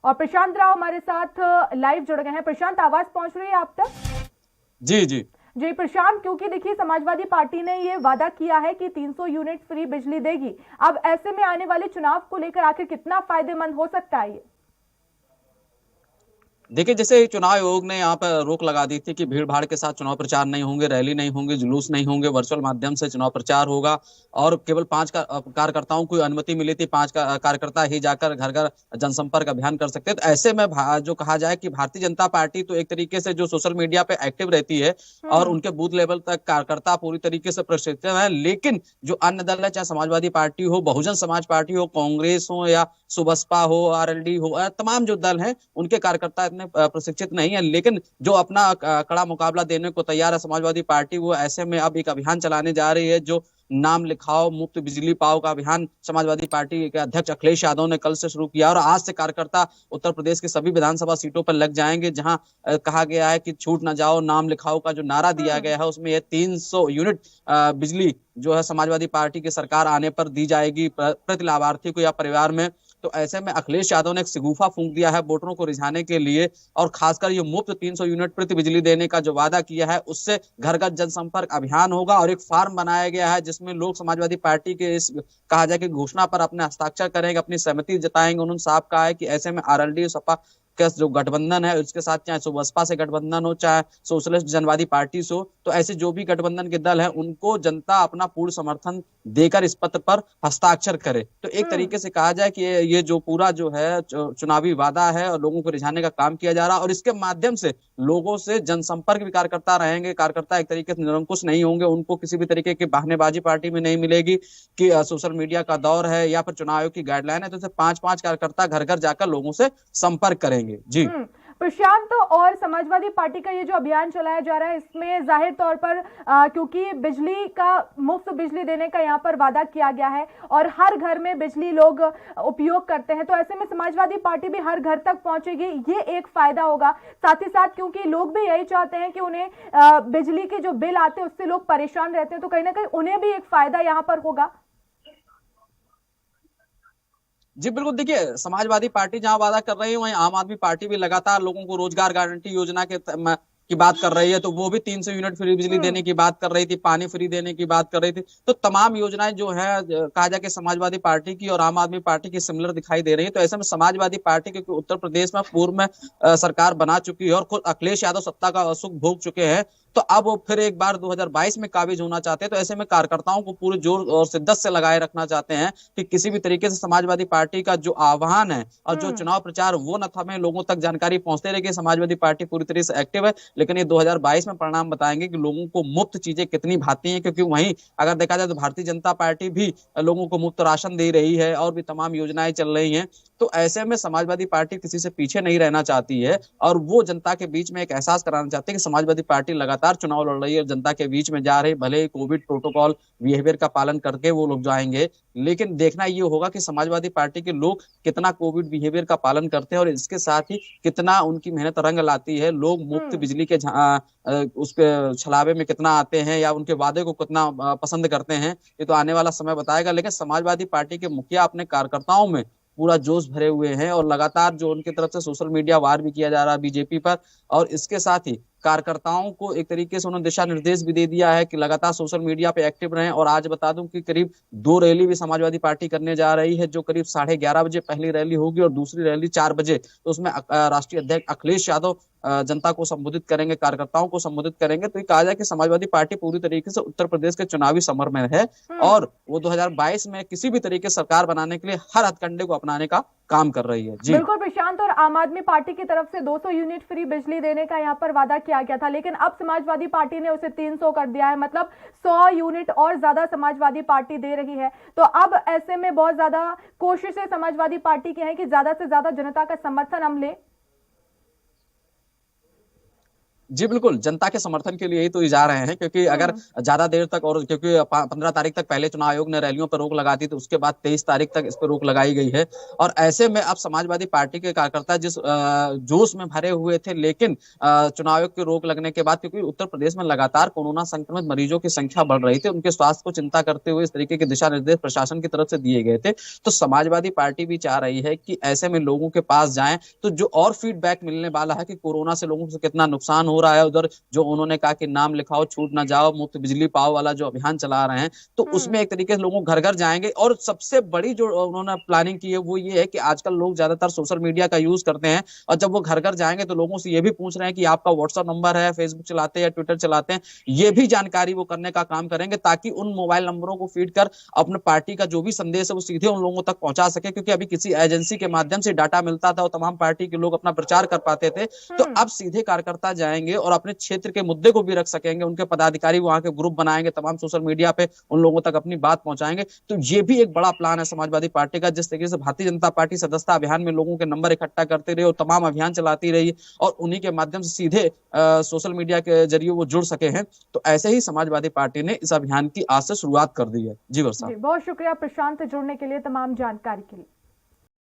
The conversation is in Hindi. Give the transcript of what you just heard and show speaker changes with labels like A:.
A: और प्रशांत राव हमारे साथ लाइव जुड़ गए हैं। प्रशांत, आवाज पहुंच रही है आप तक?
B: जी जी।
A: जी प्रशांत, क्योंकि देखिए समाजवादी पार्टी ने ये वादा किया है कि 300 यूनिट फ्री बिजली देगी। अब ऐसे में आने वाले चुनाव को लेकर आखिर कितना फायदेमंद हो सकता है ये?
B: देखिए, जैसे चुनाव आयोग ने यहाँ पर रोक लगा दी थी कि भीड़ भाड़ के साथ चुनाव प्रचार नहीं होंगे, रैली नहीं होंगे, जुलूस नहीं होंगे, वर्चुअल माध्यम से चुनाव प्रचार होगा और केवल कार्यकर्ताओं को अनुमति मिली थी। कार्यकर्ता ही जाकर घर घर जनसंपर्क अभियान कर सकते हैं। तो ऐसे में जो कहा जाए कि भारतीय जनता पार्टी तो एक तरीके से जो सोशल मीडिया पे एक्टिव रहती है और
A: हम्म।
B: उनके बूथ लेवल तक कार्यकर्ता पूरी तरीके से प्रशिक्षित है, लेकिन जो अन्य दल है, चाहे समाजवादी पार्टी हो, बहुजन समाज पार्टी हो, कांग्रेस हो या सुबसपा हो, आरएलडी हो, तमाम जो दल हैं उनके कार्यकर्ता इतने प्रशिक्षित नहीं है। लेकिन जो अपना कड़ा मुकाबला देने को तैयार है समाजवादी पार्टी, वो ऐसे में अब एक अभियान चलाने जा रही है जो नाम लिखाओ मुफ्त बिजली पाओ का अभियान समाजवादी पार्टी के अध्यक्ष अखिलेश यादव ने कल से शुरू किया और आज से कार्यकर्ता उत्तर प्रदेश की सभी विधानसभा सीटों पर लग जाएंगे। जहां कहा गया है कि छूट ना जाओ नाम लिखाओ का जो नारा दिया
A: हम्म।
B: गया है, उसमें यह 300 यूनिट बिजली जो है समाजवादी पार्टी की सरकार आने पर दी जाएगी प्रति लाभार्थी को या परिवार में। तो ऐसे में अखिलेश यादव ने एक सिगूफा फूंक दिया है वोटरों को रिझाने के लिए और खासकर ये मुफ्त 300 यूनिट प्रति बिजली देने का जो वादा किया है, उससे घर घर जनसंपर्क अभियान होगा और एक फार्म बनाया गया है जिसमें लोग समाजवादी पार्टी के इस कहा जाए कि घोषणा पर अपने हस्ताक्षर करेंगे, अपनी सहमति जताएंगे। उन्होंने साफ कहा है कि ऐसे में आरएलडी सपा का जो गठबंधन है उसके साथ, चाहे सुबसपा से गठबंधन हो, चाहे सोशलिस्ट जनवादी पार्टी से हो, तो ऐसे जो भी गठबंधन के दल हैं उनको जनता अपना पूर्ण समर्थन देकर इस पत्र पर हस्ताक्षर करे। तो एक
A: हम्म।
B: तरीके से कहा जाए कि ये जो पूरा जो है चुनावी वादा है और लोगों को रिझाने का काम किया जा रहा है और इसके माध्यम से लोगों से जनसंपर्क भी कार्यकर्ता रहेंगे। कार्यकर्ता एक तरीके से निरंकुश नहीं होंगे, उनको किसी भी तरीके की बहानेबाजी पार्टी में नहीं मिलेगी कि सोशल मीडिया का दौर है या फिर चुनाव आयोग की गाइडलाइन है, तो पांच पांच कार्यकर्ता घर घर जाकर लोगों से संपर्क करेंगे। जी।
A: हम्म। प्रशांत, और समाजवादी पार्टी का ये जो अभियान चलाया जा रहा है इसमें जाहिर तौर पर क्योंकि बिजली का मुफ्त बिजली देने का यहाँ पर वादा किया गया है और हर घर में बिजली लोग उपयोग करते हैं, तो ऐसे में समाजवादी पार्टी भी हर घर तक पहुंचेगी, ये एक फायदा होगा। साथ ही साथ क्योंकि लोग भी यही चाहते हैं कि उन्हें बिजली के जो बिल आते हैं उससे लोग परेशान रहते हैं, तो कहीं ना कहीं उन्हें भी एक फायदा यहाँ पर होगा।
B: जी बिल्कुल। देखिए, समाजवादी पार्टी जहां वादा कर रही है वहीं आम आदमी पार्टी भी लगातार लोगों को रोजगार गारंटी योजना की बात कर रही है। तो वो भी 300 यूनिट फ्री बिजली
A: हम्म।
B: देने की बात कर रही थी, पानी फ्री देने की बात कर रही थी। तो तमाम योजनाएं जो है कहा जाए कि समाजवादी पार्टी की और आम आदमी पार्टी की सिमिलर दिखाई दे रही है। तो ऐसे में समाजवादी पार्टी क्योंकि उत्तर प्रदेश में पूर्व में सरकार बना चुकी है और खुद अखिलेश यादव सत्ता का सुख भोग चुके हैं, तो अब वो फिर एक बार 2022 में काबिज होना चाहते हैं। तो ऐसे में कार्यकर्ताओं को पूरे जोर और शिद्दत से लगाए रखना चाहते हैं कि किसी भी तरीके से समाजवादी पार्टी का जो आह्वान है और जो
A: हम्म।
B: चुनाव प्रचार वो न थमे, लोगों तक जानकारी पहुंचते रहे। समाजवादी पार्टी पूरी तरीके से एक्टिव है, लेकिन ये 2022 में परिणाम बताएंगे कि लोगों को मुफ्त चीजें कितनी भाती हैं। क्योंकि वहीं अगर देखा जाए तो भारतीय जनता पार्टी भी लोगों को मुफ्त राशन दे रही है और भी तमाम योजनाएं चल रही हैं। तो ऐसे में समाजवादी पार्टी किसी से पीछे नहीं रहना चाहती है और वो जनता के बीच में एक एहसास कराना चाहती है कि समाजवादी पार्टी लगातार चुनाव लड़ रही है, जनता के बीच में जा रही। भले ही कोविड प्रोटोकॉल बिहेवियर का पालन करके वो लोग जाएंगे, लेकिन देखना ये होगा कि समाजवादी पार्टी के लोग कितना कोविड बिहेवियर का पालन करते हैं और इसके साथ ही कितना उनकी मेहनत रंग लाती है। लोग मुफ्त
A: हम्म।
B: बिजली के उसके छलावे में कितना आते हैं या उनके वादे को कितना पसंद करते हैं, ये तो आने वाला समय बताएगा। लेकिन समाजवादी पार्टी के मुखिया अपने कार्यकर्ताओं में पूरा जोश भरे हुए हैं और लगातार जो उनकी तरफ से सोशल मीडिया वार भी किया जा रहा है बीजेपी पर, और इसके साथ ही कार्यकर्ताओं को एक तरीके से उन्होंने दिशा निर्देश भी दे दिया है कि लगातार सोशल मीडिया पे एक्टिव रहें। और आज बता दूं कि करीब 2 रैली भी समाजवादी पार्टी करने जा रही है, जो करीब 11:30 बजे पहली रैली होगी और दूसरी रैली 4 बजे। तो उसमें राष्ट्रीय अध्यक्ष अखिलेश यादव जनता को संबोधित करेंगे, कार्यकर्ताओं को संबोधित करेंगे। तो ये कहा जाए कि समाजवादी पार्टी पूरी तरीके से उत्तर प्रदेश के चुनावी समर में है
A: हम्म।
B: और वो 2022 में किसी भी तरीके सरकार बनाने के लिए हर हथकंडे को अपनाने का काम कर रही है। जी।
A: बिल्कुल प्रशांत, और आम आदमी पार्टी की तरफ से 200 यूनिट फ्री बिजली देने का यहाँ पर वादा किया गया था, लेकिन अब समाजवादी पार्टी ने उसे 300 कर दिया है, मतलब 100 यूनिट और ज्यादा समाजवादी पार्टी दे रही है। तो अब ऐसे में बहुत ज्यादा कोशिशें समाजवादी पार्टी की हैं कि ज्यादा से ज्यादा जनता का समर्थन हम ले।
B: जी बिल्कुल, जनता के समर्थन के लिए ही तो ये जा रहे हैं, क्योंकि अगर ज्यादा देर तक, और क्योंकि 15 तारीख तक पहले चुनाव आयोग ने रैलियों पर रोक लगा दी, तो उसके बाद 23 तारीख तक इस पर रोक लगाई गई है। और ऐसे में अब समाजवादी पार्टी के कार्यकर्ता जिस जोश में भरे हुए थे, लेकिन चुनाव आयोग की रोक लगने के बाद, क्योंकि उत्तर प्रदेश में लगातार कोरोना संक्रमित मरीजों की संख्या बढ़ रही थी, उनके स्वास्थ्य को चिंता करते हुए इस तरीके के दिशा निर्देश प्रशासन की तरफ से दिए गए थे। तो समाजवादी पार्टी भी चाह रही है कि ऐसे में लोगों के पास जाएं, तो जो और फीडबैक मिलने वाला है कि कोरोना से लोगों को कितना नुकसान हो रहा है, उधर जो उन्होंने कहा कि नाम लिखाओ छूट ना जाओ, मुफ्त बिजली पाओ वाला जो अभियान चला रहे हैं, तो उसमें एक तरीके से लोगों घर घर जाएंगे। और सबसे बड़ी जो उन्होंने प्लानिंग की है वो ये है कि आजकल लोग ज्यादातर सोशल मीडिया का यूज करते हैं, और जब वो घर घर जाएंगे तो लोगों से ये भी पूछ रहे हैं कि आपका व्हाट्सएप नंबर है, फेसबुक चलाते हैं या ट्विटर चलाते हैं, ये भी जानकारी वो करने का काम करेंगे, ताकि उन मोबाइल नंबरों को फीड कर अपने पार्टी का जो भी संदेश है वो सीधे उन लोगों तक पहुंचा सके। क्योंकि अभी किसी एजेंसी के माध्यम से डाटा मिलता था और तमाम पार्टी के लोग अपना प्रचार कर पाते थे, तो अब सीधे कार्यकर्ता जाएंगे और अपने क्षेत्र के मुद्दे को भी रख सकेंगे, उनके पदाधिकारी वहां के ग्रुप बनाएंगे, तमाम सोशल मीडिया पे उन लोगों तक अपनी बात पहुंचाएंगे। तो ये भी एक बड़ा प्लान है समाजवादी पार्टी का। जिस तरीके से भारतीय जनता पार्टी सदस्यता अभियान में लोगों के नंबर इकट्ठा करती रही और तमाम अभियान चलाती रही और उन्हीं के माध्यम से सीधे सोशल मीडिया के जरिए वो जुड़ सके हैं, तो ऐसे ही समाजवादी पार्टी ने इस अभियान की आज से शुरुआत कर दी है। जी वर्षा,
A: बहुत शुक्रिया प्रशांत जुड़ने के लिए, तमाम जानकारी के लिए।